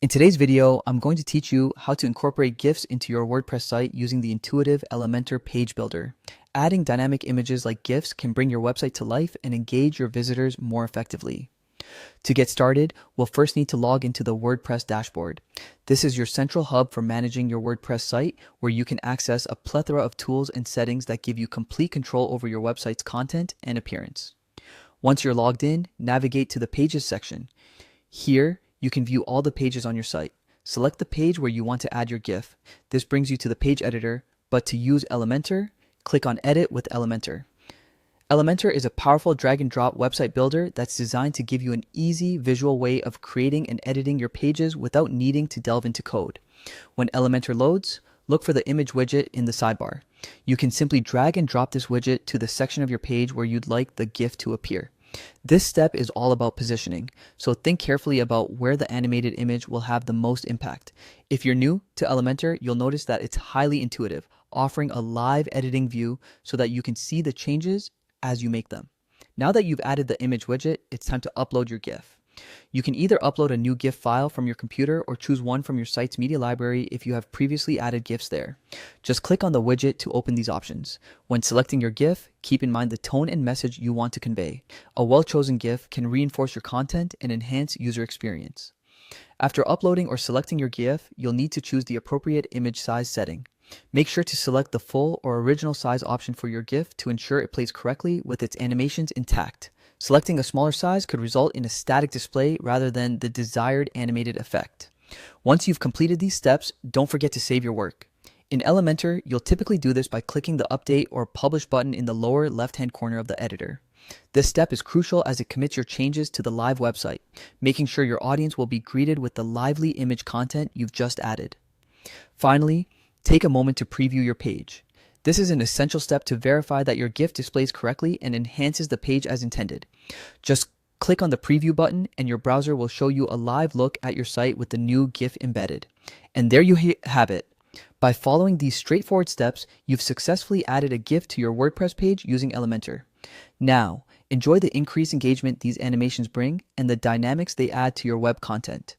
In today's video, I'm going to teach you how to incorporate GIFs into your WordPress site using the intuitive Elementor page builder. Adding dynamic images like GIFs can bring your website to life and engage your visitors more effectively. To get started, we'll first need to log into the WordPress dashboard. This is your central hub for managing your WordPress site, where you can access a plethora of tools and settings that give you complete control over your website's content and appearance. Once you're logged in, navigate to the Pages section. Here, you can view all the pages on your site. Select the page where you want to add your GIF. This brings you to the page editor, but to use Elementor, click on Edit with Elementor. Elementor is a powerful drag and drop website builder that's designed to give you an easy visual way of creating and editing your pages without needing to delve into code. When Elementor loads, look for the image widget in the sidebar. You can simply drag and drop this widget to the section of your page where you'd like the GIF to appear. This step is all about positioning, so think carefully about where the animated image will have the most impact. If you're new to Elementor, you'll notice that it's highly intuitive, offering a live editing view so that you can see the changes as you make them. Now that you've added the image widget, it's time to upload your GIF. You can either upload a new GIF file from your computer or choose one from your site's media library if you have previously added GIFs there. Just click on the widget to open these options. When selecting your GIF, keep in mind the tone and message you want to convey. A well-chosen GIF can reinforce your content and enhance user experience. After uploading or selecting your GIF, you'll need to choose the appropriate image size setting. Make sure to select the full or original size option for your GIF to ensure it plays correctly with its animations intact. Selecting a smaller size could result in a static display rather than the desired animated effect. Once you've completed these steps, don't forget to save your work. In Elementor, you'll typically do this by clicking the Update or Publish button in the lower left-hand corner of the editor. This step is crucial as it commits your changes to the live website, making sure your audience will be greeted with the lively image content you've just added. Finally, take a moment to preview your page. This is an essential step to verify that your GIF displays correctly and enhances the page as intended. Just click on the preview button and your browser will show you a live look at your site with the new GIF embedded. And there you have it. By following these straightforward steps, you've successfully added a GIF to your WordPress page using Elementor. Now, enjoy the increased engagement these animations bring and the dynamics they add to your web content.